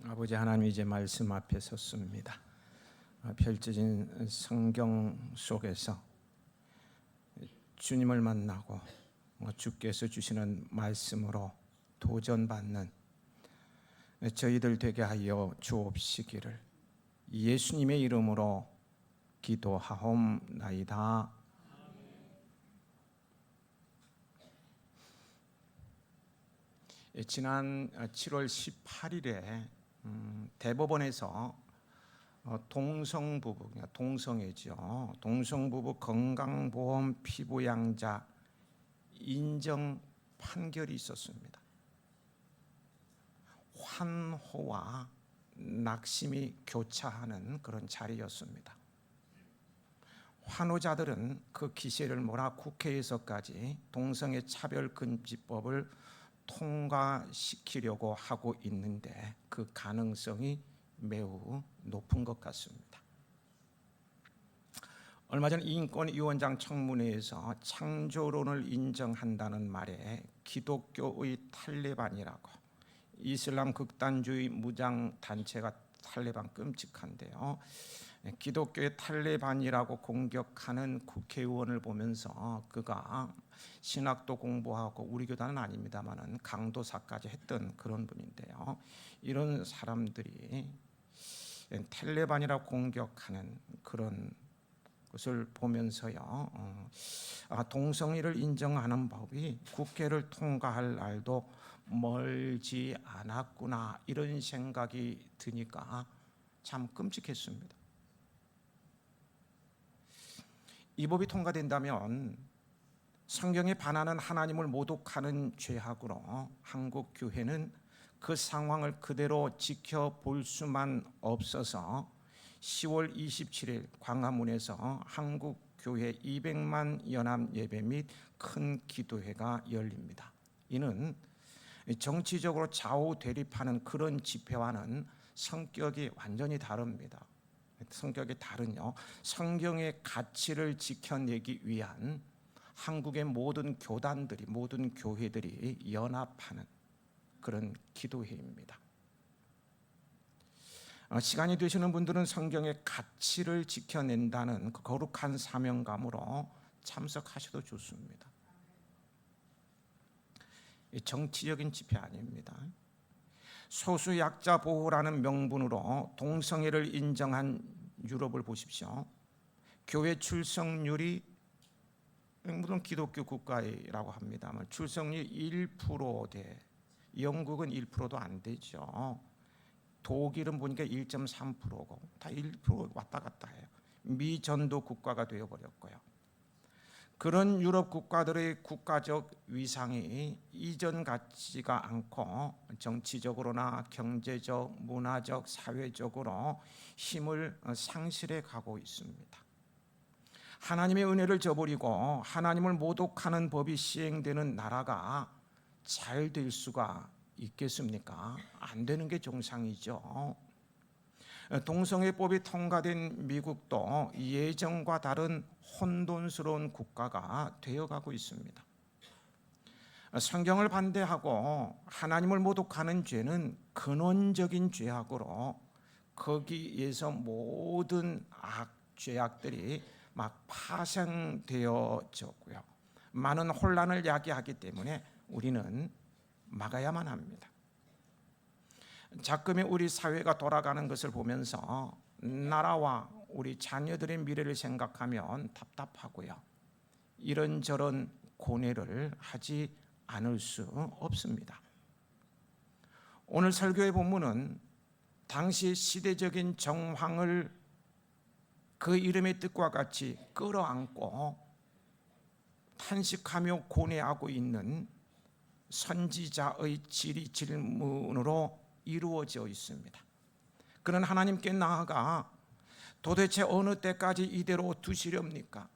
아버지 하나님, 이제 말씀 앞에 섰습니다. 펼쳐진 성경 속에서 주님을 만나고 주께서 주시는 말씀으로 도전받는 저희들 되게 하여 주옵시기를 예수님의 이름으로 기도하옵나이다. 지난 7월 18일에 대법원에서 동성부부, 동성애죠. 동성부부 건강보험 피부양자 인정 판결이 있었습니다. 환호와 낙심이 교차하는 그런 자리였습니다. 환호자들은 그 기세를 몰아 국회에서까지 동성애 차별금지법을 통과시키려고 하고 있는데 그 가능성이 매우 높은 것 같습니다. 얼마 전 인권위원장 청문회에서 창조론을 인정한다는 말에 기독교의 탈레반이라고, 이슬람 극단주의 무장단체가 탈레반, 끔찍한데요. 기독교의 탈레반이라고 공격하는 국회의원을 보면서 그가 신학도 공부하고 우리 교단은 아닙니다만은 강도사까지 했던 그런 분인데요. 이런 사람들이 탈레반이라고 공격하는 그런 것을 보면서요, 동성애를 인정하는 법이 국회를 통과할 날도 멀지 않았구나, 이런 생각이 드니까 참 끔찍했습니다. 이 법이 통과된다면 성경에 반하는 하나님을 모독하는 죄악으로 한국 교회는 그 상황을 그대로 지켜볼 수만 없어서 10월 27일 광화문에서 한국 교회 200만 연합 예배 및 큰 기도회가 열립니다. 이는 정치적으로 좌우 대립하는 그런 집회와는 성격이 완전히 다릅니다. 성격이 다른요, 성경의 가치를 지켜내기 위한 한국의 모든 교단들이, 모든 교회들이 연합하는 그런 기도회입니다. 시간이 되시는 분들은 성경의 가치를 지켜낸다는 그 거룩한 사명감으로 참석하셔도 좋습니다. 정치적인 집회 아닙니다. 소수 약자 보호라는 명분으로 동성애를 인정한 유럽을 보십시오. 교회 출석률이, 물론 기독교 국가라고 합니다만 출석률 1%대, 영국은 1%도 안 되죠. 독일은 보니까 1.3%고 다 1% 왔다 갔다 해요. 미전도 국가가 되어버렸고요. 그런 유럽 국가들의 국가적 위상이 이전 같지가 않고 정치적으로나 경제적, 문화적, 사회적으로 힘을 상실해 가고 있습니다. 하나님의 은혜를 저버리고 하나님을 모독하는 법이 시행되는 나라가 잘 될 수가 있겠습니까? 안 되는 게 정상이죠. 동성애법이 통과된 미국도 예전과 다른 혼돈스러운 국가가 되어가고 있습니다. 성경을 반대하고 하나님을 모독하는 죄는 근원적인 죄악으로 거기에서 모든 죄악들이 막 파생되어졌고요, 많은 혼란을 야기하기 때문에 우리는 막아야만 합니다. 자꾸만 우리 사회가 돌아가는 것을 보면서 나라와 우리 자녀들의 미래를 생각하면 답답하고요, 이런저런 고뇌를 하지 않을 수 없습니다. 오늘 설교의 본문은 당시 시대적인 정황을 그 이름의 뜻과 같이 끌어안고 탄식하며 고뇌하고 있는 선지자의 질문으로 이루어져 있습니다. 그는 하나님께 나아가 도대체 어느 때까지 이대로 두시렵니까?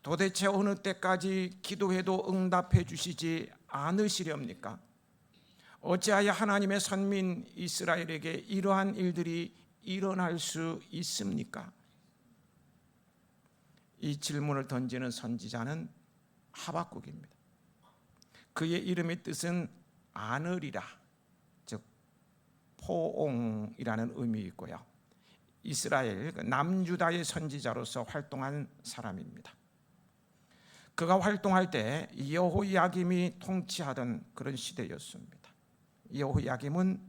도대체 어느 때까지 기도해도 응답해 주시지 않으시렵니까? 어찌하여 하나님의 선민 이스라엘에게 이러한 일들이 일어날 수 있습니까? 이 질문을 던지는 선지자는 하박국입니다. 그의 이름의 뜻은 아느리라, 즉 포옹이라는 의미 있고요. 이스라엘 남유다의 선지자로서 활동한 사람입니다. 그가 활동할 때 여호야김이 통치하던 그런 시대였습니다. 여호야김은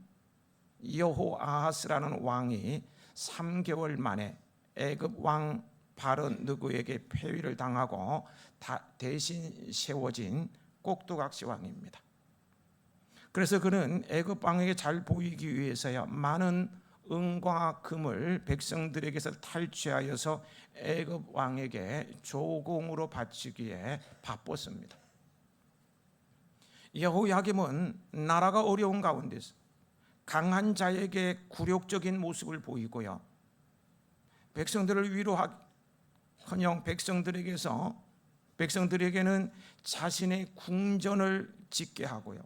여호아하스라는 왕이 3개월 만에 애굽 왕 바로 느고에게 폐위를 당하고 대신 세워진 꼭두각시 왕입니다. 그래서 그는 애굽 왕에게 잘 보이기 위해서야 많은 은과 금을 백성들에게서 탈취하여서 애굽 왕에게 조공으로 바치기에 바빴습니다. 여호야김은 나라가 어려운 가운데서 강한 자에게 굴욕적인 모습을 보이고요, 백성들을 위로하커녕 백성들에게는 자신의 궁전을 짓게 하고요,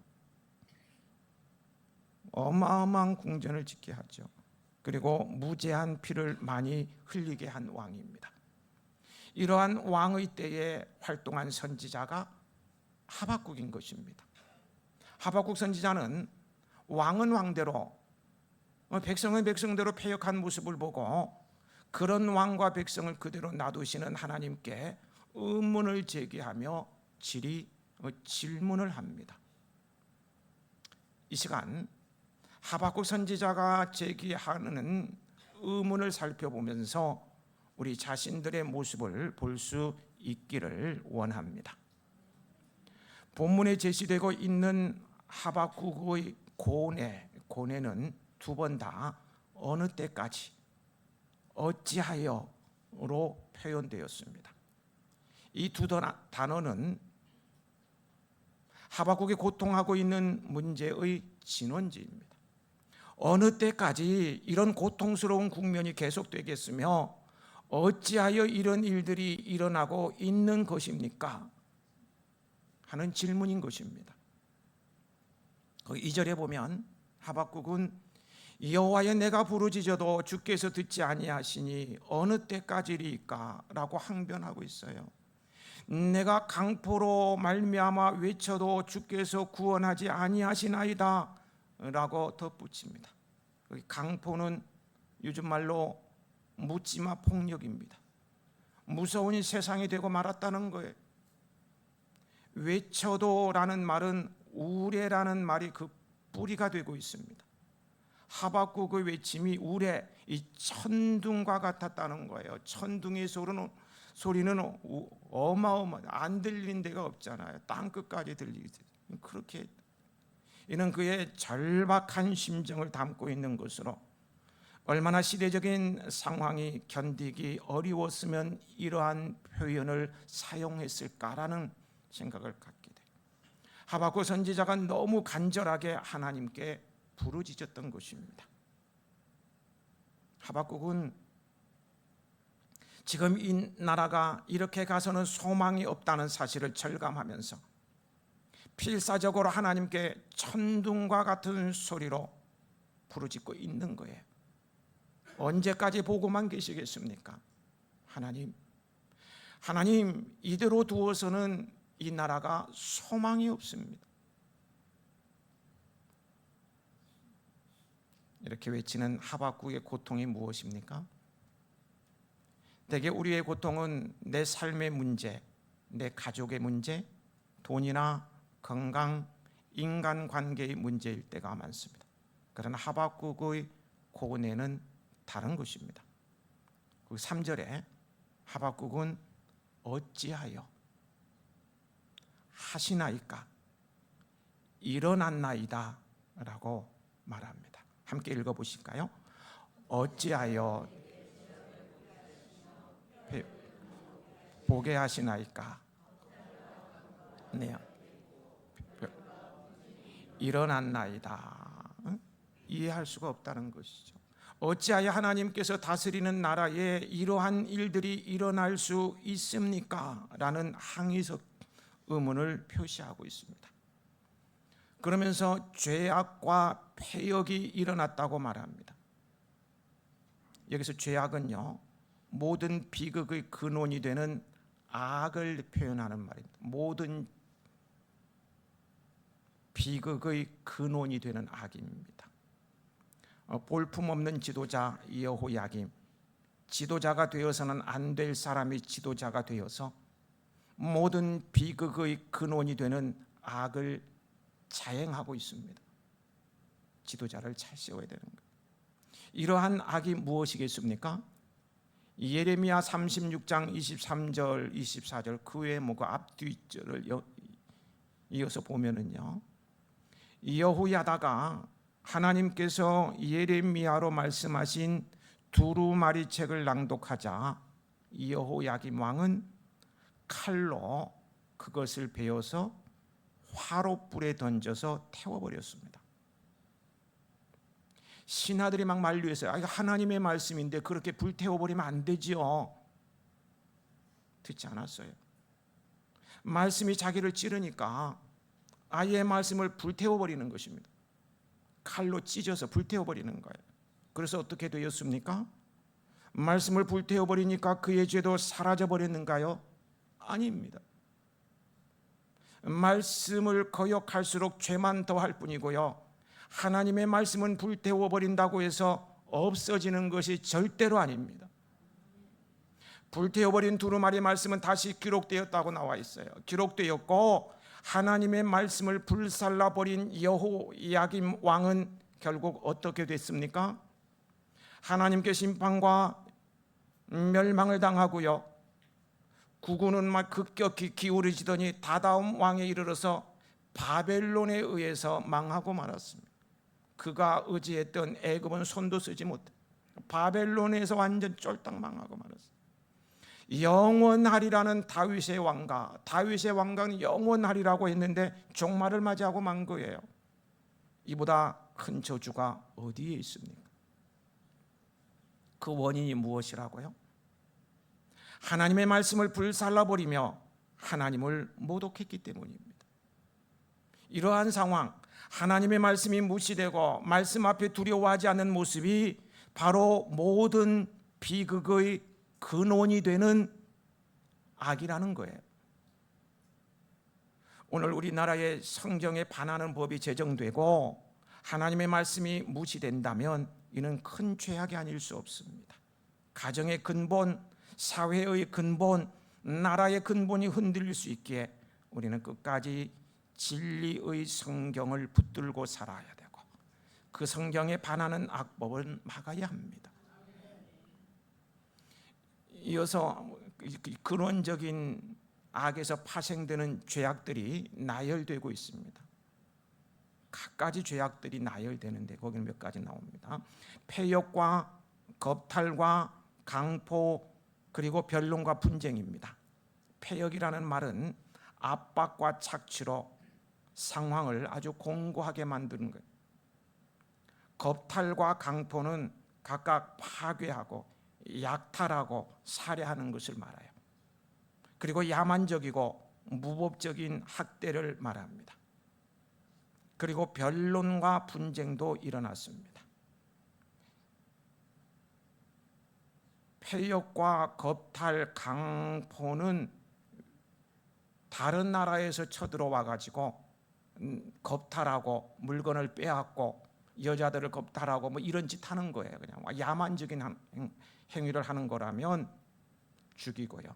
어마어마한 궁전을 짓게 하죠. 그리고 무제한 피를 많이 흘리게 한 왕입니다. 이러한 왕의 때에 활동한 선지자가 하박국인 것입니다. 하박국 선지자는 왕은 왕대로, 백성은 백성대로 패역한 모습을 보고 그런 왕과 백성을 그대로 놔두시는 하나님께 의문을 제기하며 질문을 합니다. 이 시간 하박국 선지자가 제기하는 의문을 살펴보면서 우리 자신들의 모습을 볼 수 있기를 원합니다. 본문에 제시되고 있는 하박국의 고뇌는 두 번 다 어느 때까지, 어찌하여로 표현되었습니다. 이 두 단어는 하박국이 고통하고 있는 문제의 진원지입니다. 어느 때까지 이런 고통스러운 국면이 계속되겠으며 어찌하여 이런 일들이 일어나고 있는 것입니까? 하는 질문인 것입니다. 2절에 보면 하박국은 여호와여, 내가 부르짖어도 주께서 듣지 아니하시니 어느 때까지리까? 라고 항변하고 있어요. 내가 강포로 말미암아 외쳐도 주께서 구원하지 아니하시나이다 라고 덧붙입니다. 강포는 요즘 말로 묻지마 폭력입니다. 무서운 세상이 되고 말았다는 거예요. 외쳐도 라는 말은 우레라는 말이 그 뿌리가 되고 있습니다. 하박국의 외침이 우레, 이 천둥과 같았다는 거예요. 천둥의 소리는 안 들리는 데가 없잖아요. 땅 끝까지 들리지. 그렇게 이는 그의 절박한 심정을 담고 있는 것으로, 얼마나 시대적인 상황이 견디기 어려웠으면 이러한 표현을 사용했을까라는 생각을 갖게 돼요. 하박국 선지자가 너무 간절하게 하나님께 부르짖었던 것입니다. 하박국은 지금 이 나라가 이렇게 가서는 소망이 없다는 사실을 절감하면서 필사적으로 하나님께 천둥과 같은 소리로 부르짖고 있는 거예요. 언제까지 보고만 계시겠습니까? 하나님, 이대로 두어서는 이 나라가 소망이 없습니다. 이렇게 외치는 하박국의 고통이 무엇입니까? 대개 우리의 고통은 내 삶의 문제, 내 가족의 문제, 돈이나 건강, 인간관계의 문제일 때가 많습니다. 그러나 하박국의 고뇌는 다른 것입니다. 3절에 하박국은 어찌하여 하시나이까, 일어났나이다 라고 말합니다. 함께 읽어보실까요? 어찌하여 보게 하시나이까. 네. 일어났나이다. 이해할 수가 없다는 것이죠. 어찌하여 하나님께서 다스리는 나라에 이러한 일들이 일어날 수 있습니까? 라는 항의적 의문을 표시하고 있습니다. 그러면서 죄악과 패역이 일어났다고 말합니다. 여기서 죄악은요, 모든 비극의 근원이 되는 악을 표현하는 말입니다. 모든 비극의 근원이 되는 악입니다. 볼품없는 지도자 여호야김, 지도자가 되어서는 안 될 사람이 지도자가 되어서 모든 비극의 근원이 되는 악을 자행하고 있습니다. 지도자를 잘 세워야 되는 거예요. 이러한 악이 무엇이겠습니까? 예레미야 36장 23절 24절 그 외에 그 앞뒤절을 이어서 보면은요, 여호야다가 하나님께서 예레미야로 말씀하신 두루마리 책을 낭독하자 여호야김 왕은 칼로 그것을 베어서 화롯불에 던져서 태워버렸습니다. 신하들이 막 만류했어요. 이거 하나님의 말씀인데 그렇게 불태워버리면 안 되지요. 듣지 않았어요. 말씀이 자기를 찌르니까 아예 말씀을 불태워버리는 것입니다. 칼로 찢어서 불태워버리는 거예요. 그래서 어떻게 되었습니까? 말씀을 불태워버리니까 그의 죄도 사라져버렸는가요? 아닙니다. 말씀을 거역할수록 죄만 더할 뿐이고요, 하나님의 말씀은 불태워버린다고 해서 없어지는 것이 절대로 아닙니다. 불태워버린 두루마리 말씀은 다시 기록되었다고 나와 있어요. 기록되었고 하나님의 말씀을 불살라버린 여호야김 왕은 결국 어떻게 됐습니까? 하나님께 심판과 멸망을 당하고요, 국군은 막 급격히 기울어지더니 다다음 왕에 이르러서 바벨론에 의해서 망하고 말았습니다. 그가 의지했던 애굽은 손도 쓰지 못해 바벨론에서 완전 쫄딱 망하고 말았습니다. 영원하리라는 다윗의 왕가, 다윗의 왕가는 영원하리라고 했는데 종말을 맞이하고 만 거예요. 이보다 큰 저주가 어디에 있습니까? 그 원인이 무엇이라고요? 하나님의 말씀을 불살라버리며 하나님을 모독했기 때문입니다. 이러한 상황, 하나님의 말씀이 무시되고 말씀 앞에 두려워하지 않는 모습이 바로 모든 비극의 근원이 되는 악이라는 거예요. 오늘 우리나라의 성경에 반하는 법이 제정되고 하나님의 말씀이 무시된다면 이는 큰 죄악이 아닐 수 없습니다. 가정의 근본, 사회의 근본, 나라의 근본이 흔들릴 수 있기에 우리는 끝까지 진리의 성경을 붙들고 살아야 되고 그 성경에 반하는 악법은 막아야 합니다. 이어서 근원적인 악에서 파생되는 죄악들이 나열되고 있습니다. 갖가지 죄악들이 나열되는데 거기는 몇 가지 나옵니다. 패역과 겁탈과 강포 그리고 변론과 분쟁입니다. 패역이라는 말은 압박과 착취로 상황을 아주 공고하게 만드는 거예요. 겁탈과 강포는 각각 파괴하고 약탈하고 살해하는 것을 말해요. 그리고 야만적이고 무법적인 학대를 말합니다. 그리고 변론과 분쟁도 일어났습니다. 패역과 겁탈, 강포는 다른 나라에서 쳐들어와 가지고 겁탈하고 물건을 빼앗고 여자들을 겁탈하고 뭐 이런 짓 하는 거예요. 그냥 야만적인 행위를 하는 거라면 죽이고요.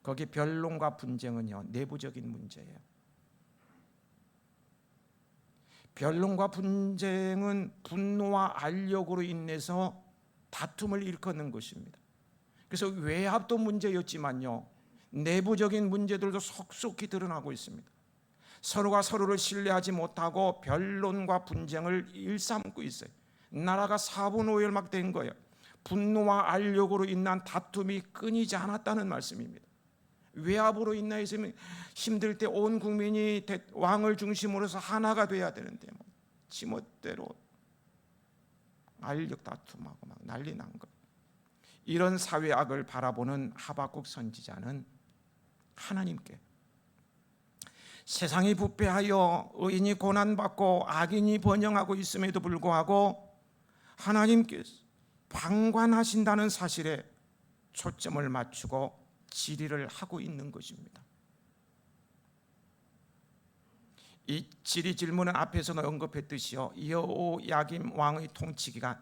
거기 변론과 분쟁은요, 내부적인 문제예요. 변론과 분쟁은 분노와 알력으로 인해서 다툼을 일컫는 것입니다. 그래서 외압도 문제였지만요, 내부적인 문제들도 속속히 드러나고 있습니다. 서로가 서로를 신뢰하지 못하고 변론과 분쟁을 일삼고 있어요. 나라가 사분오열막 된 거예요. 분노와 알력으로 인한 다툼이 끊이지 않았다는 말씀입니다. 외압으로 인해서 힘들 때 온 국민이 왕을 중심으로서 하나가 돼야 되는데 지멋대로 알력 다툼하고 막 난리 난 거예요. 이런 사회악을 바라보는 하박국 선지자는 하나님께 세상이 부패하여 의인이 고난받고 악인이 번영하고 있음에도 불구하고 하나님께서 방관하신다는 사실에 초점을 맞추고 질의를 하고 있는 것입니다. 이 지리 질문은 앞에서도 언급했듯이요, 여호야김 왕의 통치 기간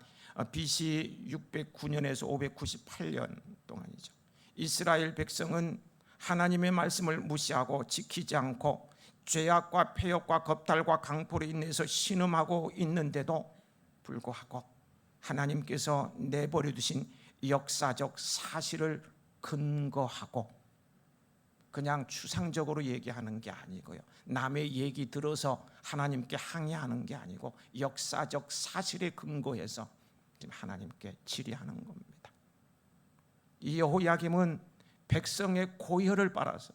BC 609년에서 598년 동안이죠. 이스라엘 백성은 하나님의 말씀을 무시하고 지키지 않고 죄악과 폐역과 겁탈과 강포로 인해서 신음하고 있는데도 불구하고 하나님께서 내버려 두신 역사적 사실을 근거하고 그냥 추상적으로 얘기하는 게 아니고요, 남의 얘기 들어서 하나님께 항의하는 게 아니고 역사적 사실에 근거해서 지금 하나님께 질의하는 겁니다. 이 여호야김은 백성의 고혈을 빨아서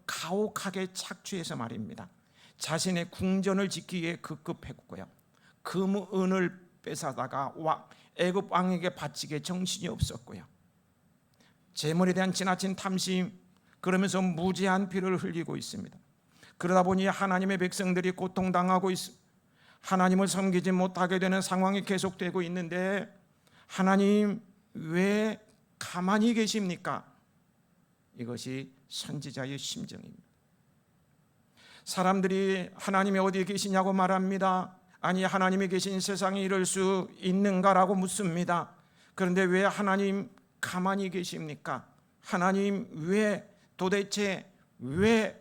가혹하게 착취해서 말입니다, 자신의 궁전을 지키기 위해 급급했고요, 금은을 뺏어다가 애굽 왕에게 바치게 정신이 없었고요, 재물에 대한 지나친 탐심, 그러면서 무지한 피를 흘리고 있습니다. 그러다 보니 하나님의 백성들이 고통당하고 하나님을 섬기지 못하게 되는 상황이 계속되고 있는데, 하나님 왜 가만히 계십니까? 이것이 선지자의 심정입니다. 사람들이 하나님이 어디에 계시냐고 말합니다. 아니, 하나님이 계신 세상에 이럴 수 있는가라고 묻습니다. 그런데 왜 하나님 가만히 계십니까? 하나님 왜 도대체 왜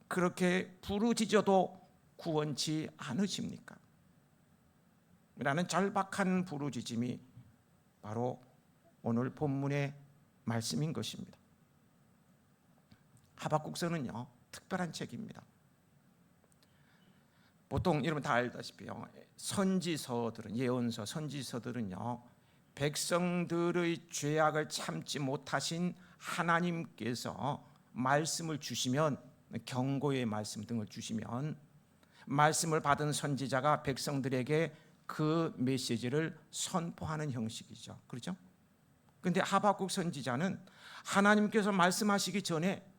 그렇게 부르짖어도 구원치 않으십니까? 라는 절박한 부르짖음이 바로 오늘 본문의 말씀인 것입니다. 하박국서는요, 특별한 책입니다. 보통 여러분 다 알다시피요, 선지서들은, 예언서, 선지서들은요, 백성들의 죄악을 참지 못하신 하나님께서 말씀을 주시면, 경고의 말씀 등을 주시면 말씀을 받은 선지자가 백성들에게 그 메시지를 선포하는 형식이죠. 그렇죠? 그런데 하박국 선지자는 하나님께서 말씀하시기 전에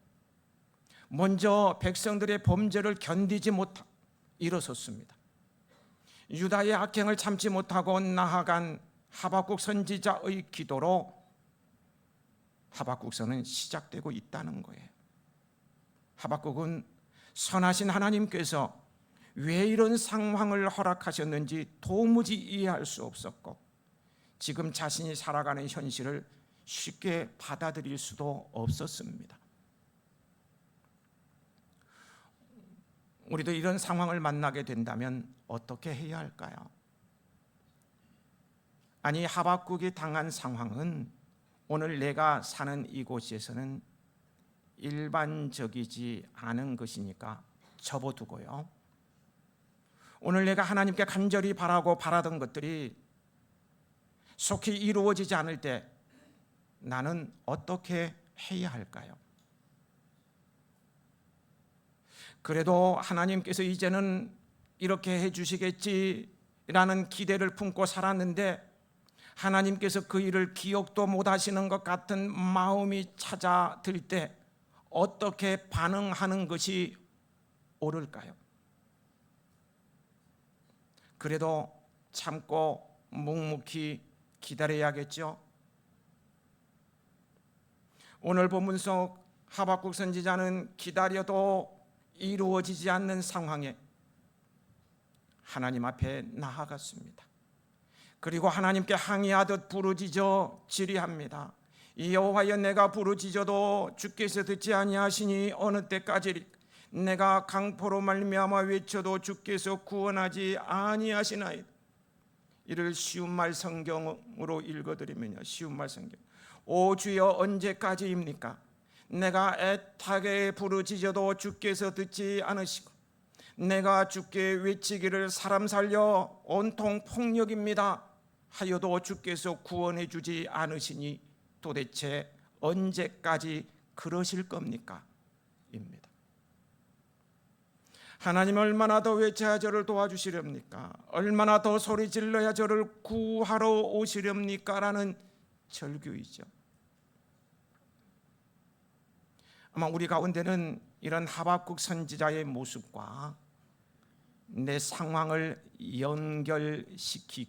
먼저 백성들의 범죄를 견디지 못하고 일어섰습니다. 유다의 악행을 참지 못하고 나아간 하박국 선지자의 기도로 하박국서는 시작되고 있다는 거예요. 하박국은 선하신 하나님께서 왜 이런 상황을 허락하셨는지 도무지 이해할 수 없었고, 지금 자신이 살아가는 현실을 쉽게 받아들일 수도 없었습니다. 우리도 이런 상황을 만나게 된다면 어떻게 해야 할까요? 아니, 하박국이 당한 상황은 오늘 내가 사는 이곳에서는 일반적이지 않은 것이니까 접어두고요, 오늘 내가 하나님께 간절히 바라던 것들이 속히 이루어지지 않을 때 나는 어떻게 해야 할까요? 그래도 하나님께서 이제는 이렇게 해주시겠지라는 기대를 품고 살았는데 하나님께서 그 일을 기억도 못하시는 것 같은 마음이 찾아들 때 어떻게 반응하는 것이 옳을까요? 그래도 참고 묵묵히 기다려야겠죠. 오늘 본문 속 하박국 선지자는 기다려도 이루어지지 않는 상황에 하나님 앞에 나아갔습니다. 그리고 하나님께 항의하듯 부르짖어 질의합니다. 여호와여, 내가 부르짖어도 주께서 듣지 아니하시니 어느 때까지 내가 강포로 말미암아 외쳐도 주께서 구원하지 아니하시나이다. 이를 쉬운말 성경으로 읽어드리면요, 쉬운말 성경, 오 주여 언제까지입니까? 내가 애타게 부르짖어도 주께서 듣지 않으시고 내가 주께 외치기를 사람 살려 온통 폭력입니다 하여도 주께서 구원해 주지 않으시니 도대체 언제까지 그러실 겁니까? 입니다. 하나님, 얼마나 더 외쳐야 저를 도와주시렵니까? 얼마나 더 소리 질러야 저를 구하러 오시렵니까? 라는 절규이죠. 아마 우리 가운데는 이런 하박국 선지자의 모습과 내 상황을 연결시키기에는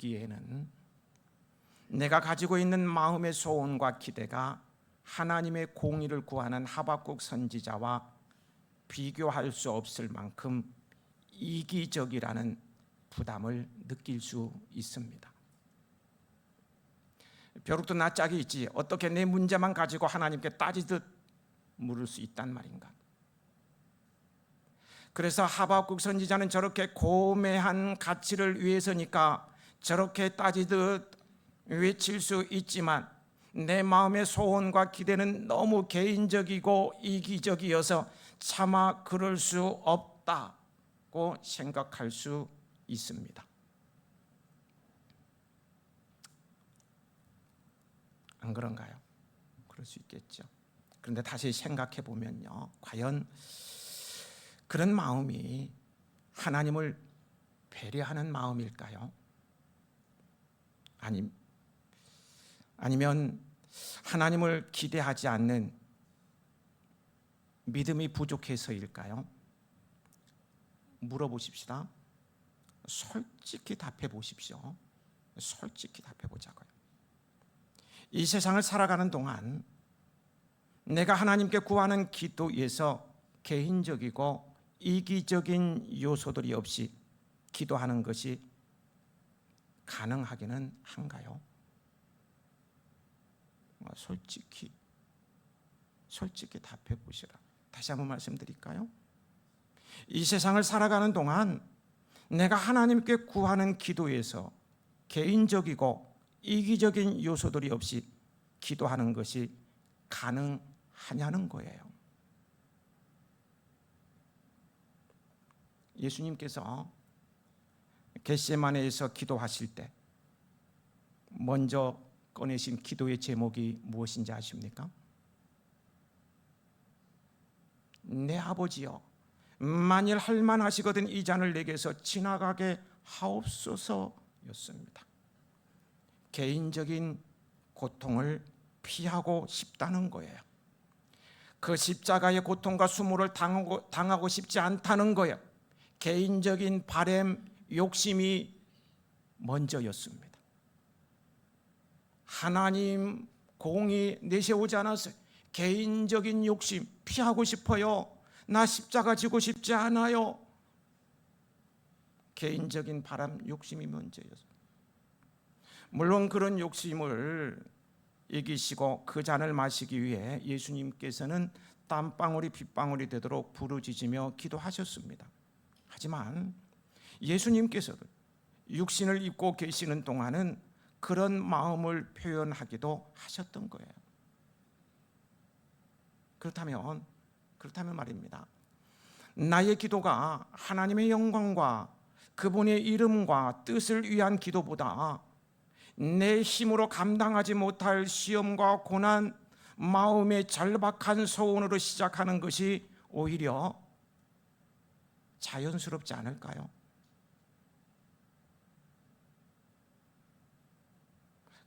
내가 가지고 있는 마음의 소원과 기대가 하나님의 공의를 구하는 하박국 선지자와 비교할 수 없을 만큼 이기적이라는 부담을 느낄 수 있습니다. 벼룩도 나 짝이 있지 어떻게 내 문제만 가지고 하나님께 따지듯 물을 수 있단 말인가. 그래서 하박국 선지자는 저렇게 고매한 가치를 위해서니까 저렇게 따지듯 외칠 수 있지만 내 마음의 소원과 기대는 너무 개인적이고 이기적이어서 차마 그럴 수 없다고 생각할 수 있습니다. 안 그런가요? 그럴 수 있겠죠. 그런데 다시 생각해 보면요, 과연 그런 마음이 하나님을 배려하는 마음일까요? 아니면 하나님을 기대하지 않는 믿음이 부족해서일까요? 물어보십시다. 솔직히 답해 보십시오. 솔직히 답해 보자고요. 이 세상을 살아가는 동안 내가 하나님께 구하는 기도에서 개인적이고 이기적인 요소들이 없이 기도하는 것이 가능하기는 한가요? 솔직히 답해 보시라. 다시 한번 말씀드릴까요? 이 세상을 살아가는 동안 내가 하나님께 구하는 기도에서 개인적이고 이기적인 요소들이 없이 기도하는 것이 가능하냐는 거예요. 예수님께서 겟세마네에서 기도하실 때 먼저 꺼내신 기도의 제목이 무엇인지 아십니까? 내 아버지여, 만일 할만하시거든 이 잔을 내게서 지나가게 하옵소서였습니다. 개인적인 고통을 피하고 싶다는 거예요. 그 십자가의 고통과 수모를 당하고 싶지 않다는 거예요. 개인적인 바램, 욕심이 먼저였습니다. 하나님 공이 내세우지 않았어요. 개인적인 욕심 피하고 싶어요. 나 십자가 지고 싶지 않아요. 개인적인 바람, 욕심이 먼저였어요. 물론 그런 욕심을 이기시고 그 잔을 마시기 위해 예수님께서는 땀방울이 빗방울이 되도록 부르짖으며 기도하셨습니다. 하지만 예수님께서도 육신을 입고 계시는 동안은 그런 마음을 표현하기도 하셨던 거예요. 그렇다면 말입니다. 나의 기도가 하나님의 영광과 그분의 이름과 뜻을 위한 기도보다 내 힘으로 감당하지 못할 시험과 고난, 마음의 절박한 소원으로 시작하는 것이 오히려 자연스럽지 않을까요?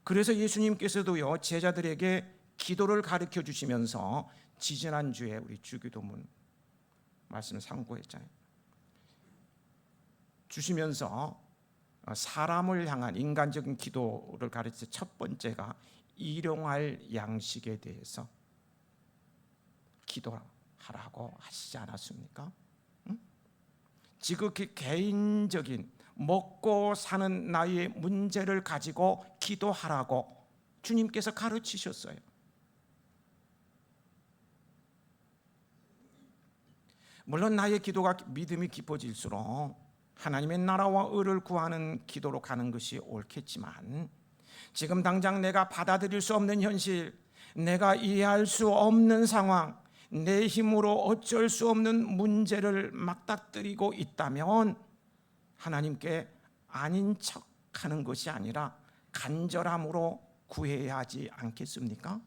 그래서 예수님께서도요, 제자들에게 기도를 가르쳐 주시면서 지지난주에 우리 주기도문 말씀을 상고했잖아요. 주시면서 사람을 향한 인간적인 기도를 가르쳐 첫 번째가 일용할 양식에 대해서 기도하라고 하시지 않았습니까? 지극히 개인적인 먹고 사는 나의 문제를 가지고 기도하라고 주님께서 가르치셨어요. 물론 나의 기도가 믿음이 깊어질수록 하나님의 나라와 의를 구하는 기도로 가는 것이 옳겠지만 지금 당장 내가 받아들일 수 없는 현실, 내가 이해할 수 없는 상황, 내 힘으로 어쩔 수 없는 문제를 맞닥뜨리고 있다면 하나님께 아닌 척하는 것이 아니라 간절함으로 구해야 하지 않겠습니까?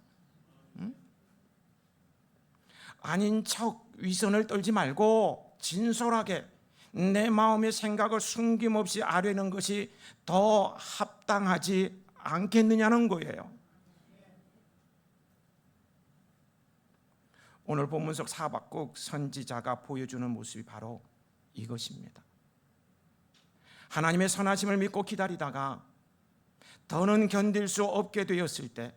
아닌 척 위선을 떨지 말고 진솔하게 내 마음의 생각을 숨김없이 아뢰는 것이 더 합당하지 않겠느냐는 거예요. 오늘 본문 속 하박국 선지자가 보여주는 모습이 바로 이것입니다. 하나님의 선하심을 믿고 기다리다가 더는 견딜 수 없게 되었을 때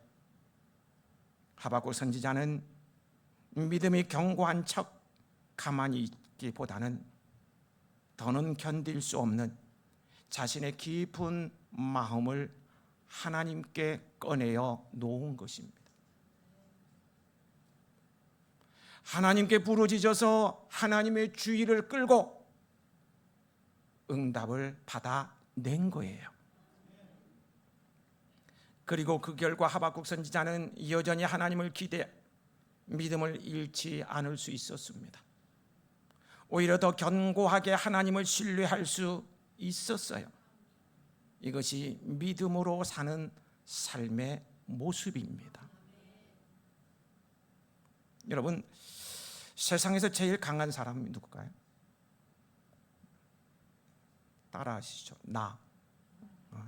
하박국 선지자는 믿음이 견고한 척 가만히 있기보다는 더는 견딜 수 없는 자신의 깊은 마음을 하나님께 꺼내어 놓은 것입니다. 하나님께 부르짖어서 하나님의 주의를 끌고 응답을 받아낸 거예요. 그리고 그 결과 하박국 선지자는 여전히 하나님을 기대 믿음을 잃지 않을 수 있었습니다. 오히려 더 견고하게 하나님을 신뢰할 수 있었어요. 이것이 믿음으로 사는 삶의 모습입니다. 여러분, 세상에서 제일 강한 사람이 누굴까요? 따라하시죠. 나.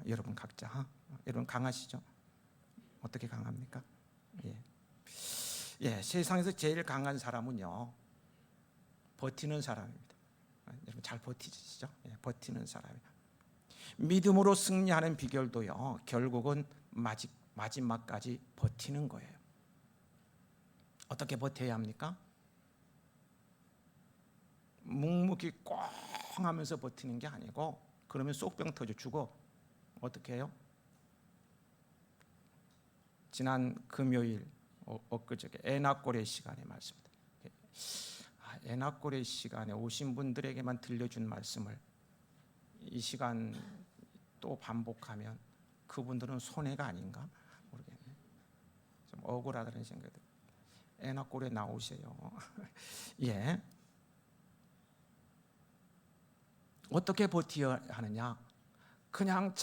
여러분 각자. 여러분 강하시죠? 어떻게 강합니까? 세상에서 제일 강한 사람은요, 버티는 사람입니다. 여러분 잘 버티시죠? 버티는 사람이에요. 믿음으로 승리하는 비결도요, 결국은 마지막까지 버티는 거예요. 어떻게 버텨야 합니까? 묵묵히 꽁 하면서 버티는 게 아니고, 그러면 쏙병 터져 죽어. 어떻게 해요? 지난 금요일 엊그저께 애낙고래 시간에 말씀입니다. 애낙고래 시간에 오신 분들에게만 들려준 말씀을 이 시간 또 반복하면 그분들은 손해가 아닌가 모르겠네. 좀 억울하다는 생각이 들어요. 애낙고래 나오세요. 예. 어떻게 버텨야 하느냐? 그냥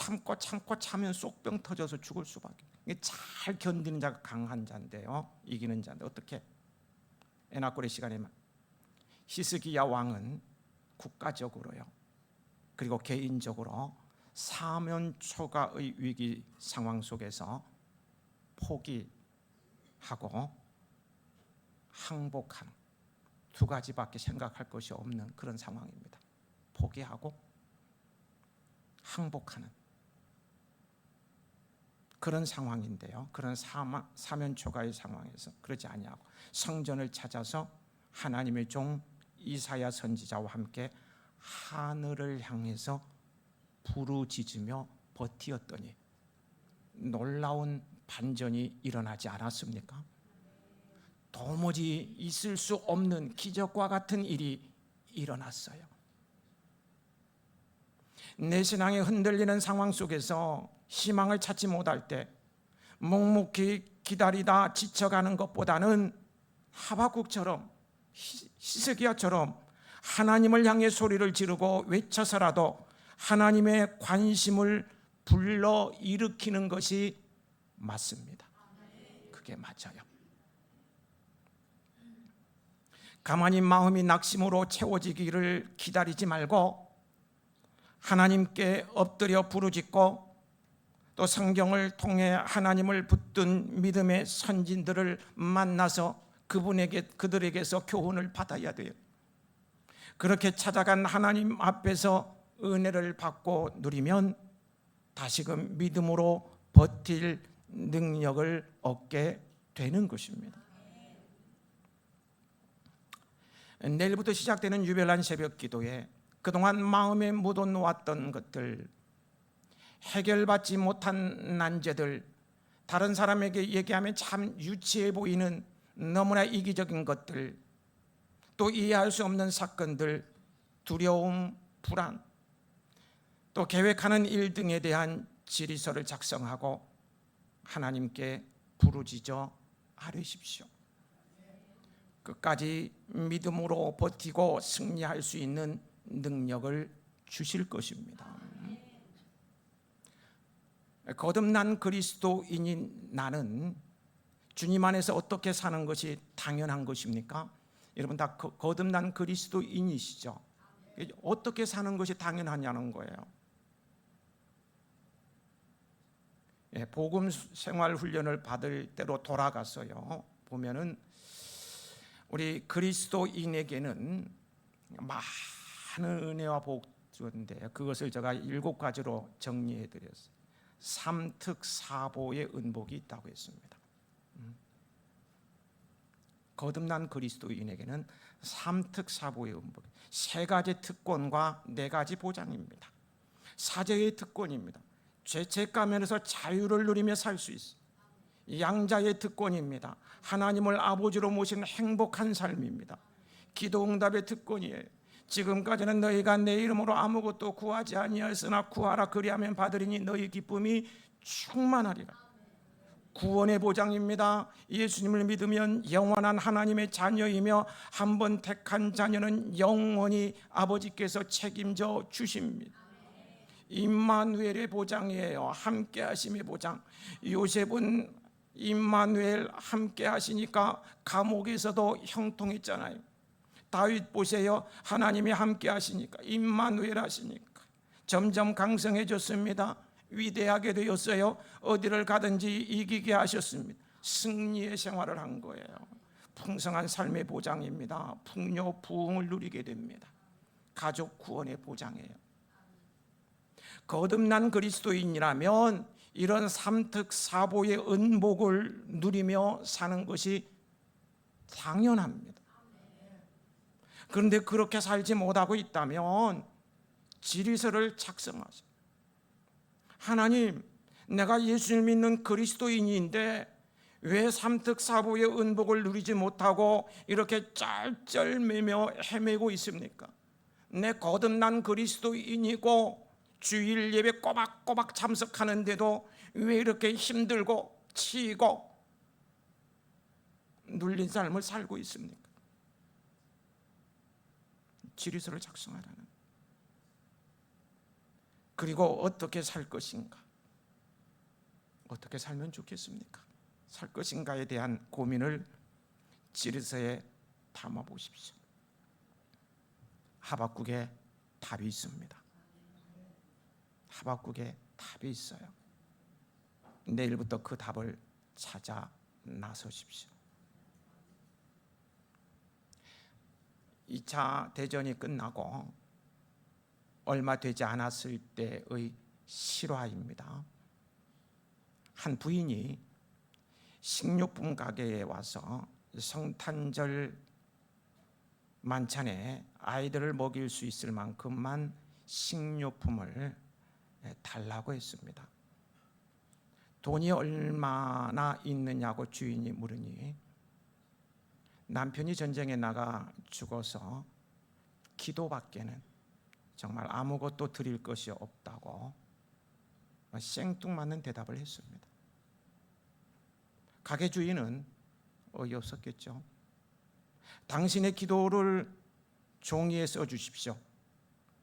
참면 쏙병 터져서 죽을 수밖에. 잘 견디는 자가 강한 자인데요, 이기는 자인데 어떻게? 애낙고래 시간에 히스기야 왕은 국가적으로요, 그리고 개인적으로 사면초가의 위기 상황 속에서 포기하고 항복하는 두 가지밖에 생각할 것이 없는 그런 상황입니다. 포기하고 항복하는 그런 상황인데요, 그런 사면초가의 상황에서 그러지 아니하고 성전을 찾아서 하나님의 종 이사야 선지자와 함께 하늘을 향해서 부르짖으며 버티었더니 놀라운 반전이 일어나지 않았습니까? 도무지 있을 수 없는 기적과 같은 일이 일어났어요. 내 신앙이 흔들리는 상황 속에서 희망을 찾지 못할 때 묵묵히 기다리다 지쳐가는 것보다는 하박국처럼, 히스기야처럼 하나님을 향해 소리를 지르고 외쳐서라도 하나님의 관심을 불러 일으키는 것이 맞습니다. 그게 맞아요. 가만히 마음이 낙심으로 채워지기를 기다리지 말고 하나님께 엎드려 부르짖고 또 성경을 통해 하나님을 붙든 믿음의 선진들을 만나서 그들에게서 교훈을 받아야 돼요. 그렇게 찾아간 하나님 앞에서 은혜를 받고 누리면 다시금 믿음으로 버틸 능력을 얻게 되는 것입니다. 내일부터 시작되는 유별난 새벽 기도에 그동안 마음에 묻어놓았던 것들, 해결받지 못한 난제들, 다른 사람에게 얘기하면 참 유치해 보이는 너무나 이기적인 것들, 또 이해할 수 없는 사건들, 두려움, 불안, 또 계획하는 일 등에 대한 질의서를 작성하고 하나님께 부르짖어 아뢰십시오. 끝까지 믿음으로 버티고 승리할 수 있는 능력을 주실 것입니다. 거듭난 그리스도인인 나는 주님 안에서 어떻게 사는 것이 당연한 것입니까? 여러분 다 거듭난 그리스도인이시죠? 어떻게 사는 것이 당연하냐는 거예요. 복음 생활 훈련을 받을 때로 돌아가서요, 보면은 우리 그리스도인에게는 많은 은혜와 복 주는데 그것을 제가 7가지로 정리해 드렸어요. 삼특사보의 은복이 있다고 했습니다. 거듭난 그리스도인에게는 삼특사보의 음복, 세 가지 특권과 네 가지 보장입니다. 사제의 특권입니다. 죄책감에서 자유를 누리며 살 수 있어요. 양자의 특권입니다. 하나님을 아버지로 모시는 행복한 삶입니다. 기도응답의 특권이에요. 지금까지는 너희가 내 이름으로 아무것도 구하지 아니하였으나 구하라 그리하면 받으리니 너희 기쁨이 충만하리라. 구원의 보장입니다. 예수님을 믿으면 영원한 하나님의 자녀이며 한 번 택한 자녀는 영원히 아버지께서 책임져 주십니다. 임마누엘의 보장이에요. 함께 하심의 보장. 요셉은 임마누엘 함께 하시니까 감옥에서도 형통했잖아요. 다윗 보세요. 하나님이 함께 하시니까, 임마누엘 하시니까 점점 강성해졌습니다. 위대하게 되었어요. 어디를 가든지 이기게 하셨습니다. 승리의 생활을 한 거예요. 풍성한 삶의 보장입니다. 풍요 부흥을 누리게 됩니다. 가족 구원의 보장이에요. 거듭난 그리스도인이라면 이런 삼특사보의 은복을 누리며 사는 것이 당연합니다. 그런데 그렇게 살지 못하고 있다면 지리서를 작성하세요. 하나님, 내가 예수를 믿는 그리스도인인데 왜 삼특사보의 은복을 누리지 못하고 이렇게 쩔쩔매며 헤매고 있습니까? 내 거듭난 그리스도인이고 주일 예배 꼬박꼬박 참석하는데도 왜 이렇게 힘들고 치이고 눌린 삶을 살고 있습니까? 지리서를 작성하라는. 그리고 어떻게 살 것인가? 어떻게 살면 좋겠습니까? 살 것인가에 대한 고민을 지리서에 담아 보십시오. 하박국에 답이 있습니다. 하박국에 답이 있어요. 내일부터 그 답을 찾아 나서십시오. 2차 대전이 끝나고 얼마 되지 않았을 때의 실화입니다. 한 부인이 식료품 가게에 와서 성탄절 만찬에 아이들을 먹일 수 있을 만큼만 식료품을 달라고 했습니다. 돈이 얼마나 있느냐고 주인이 물으니 남편이 전쟁에 나가 죽어서 기도밖에는 정말 아무것도 드릴 것이 없다고 생뚱맞는 대답을 했습니다. 가게 주인은 어이없었겠죠. 당신의 기도를 종이에 써주십시오.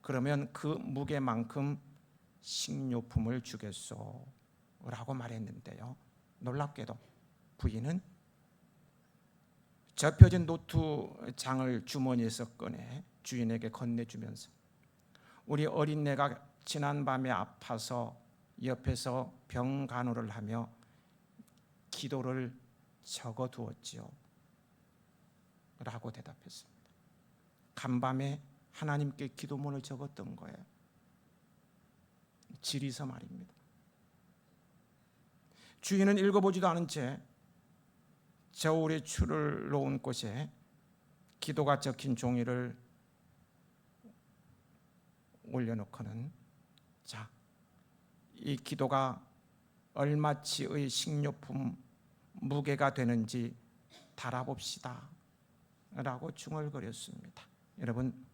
그러면 그 무게만큼 식료품을 주겠소 라고 말했는데요, 놀랍게도 부인은 접혀진 노트장을 주머니에서 꺼내 주인에게 건네주면서 우리 어린애가 지난밤에 아파서 옆에서 병간호를 하며 기도를 적어두었지요 라고 대답했습니다. 간밤에 하나님께 기도문을 적었던 거예요. 지리서 말입니다. 주인은 읽어보지도 않은 채 저울에 줄을 놓은 곳에 기도가 적힌 종이를 올려놓고는 자, 이 기도가 얼마치의 식료품 무게가 되는지 달아봅시다 라고 중얼거렸습니다. 여러분,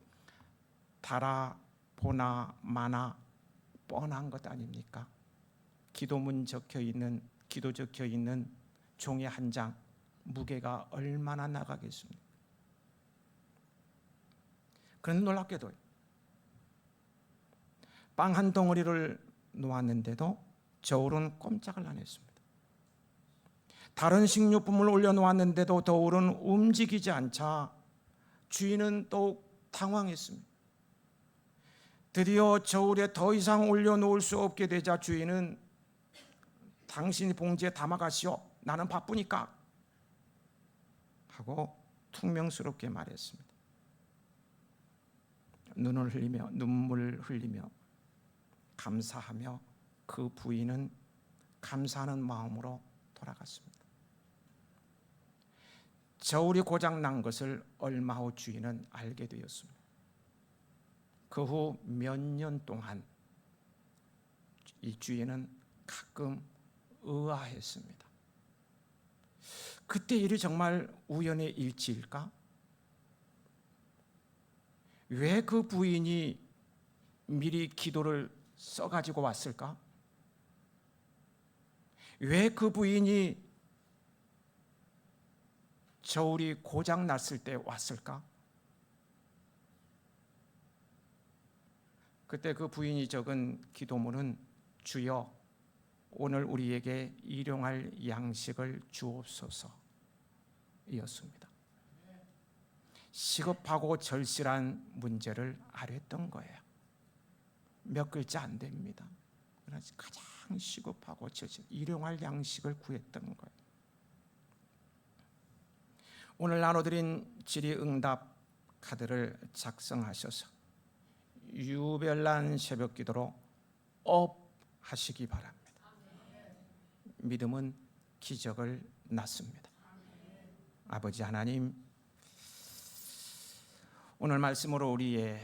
달아보나 마나 뻔한 것 아닙니까? 기도문 적혀있는, 기도 적혀있는 종이 한 장 무게가 얼마나 나가겠습니까? 그런데 놀랍게도 빵 한 덩어리를 놓았는데도 저울은 꼼짝을 안 했습니다. 다른 식료품을 올려놓았는데도 저울은 움직이지 않자 주인은 또 당황했습니다. 드디어 저울에 더 이상 올려놓을 수 없게 되자 주인은 당신이 봉지에 담아가시오, 나는 바쁘니까 하고 퉁명스럽게 말했습니다. 눈을 흘리며 눈물을 흘리며 감사하며 그 부인은 감사하는 마음으로 돌아갔습니다. 저울이 고장 난 것을 얼마 후 주인은 알게 되었습니다. 그 후 몇 년 동안 이 주인은 가끔 의아했습니다. 그때 일이 정말 우연의 일치일까? 왜 그 부인이 미리 기도를 써가지고 왔을까? 왜 그 부인이 저울이 고장 났을 때 왔을까? 그때 그 부인이 적은 기도문은 주여 오늘 우리에게 일용할 양식을 주옵소서 이었습니다. 시급하고 절실한 문제를 아뢰었던 거예요. 몇 글자 안 됩니다. 그래서 가장 시급하고 절실한 일용할 양식을 구했던 거예요. 오늘 나눠드린 질의응답 카드를 작성하셔서 유별난 새벽기도로 업 하시기 바랍니다. 믿음은 기적을 낳습니다. 아버지 하나님, 오늘 말씀으로 우리의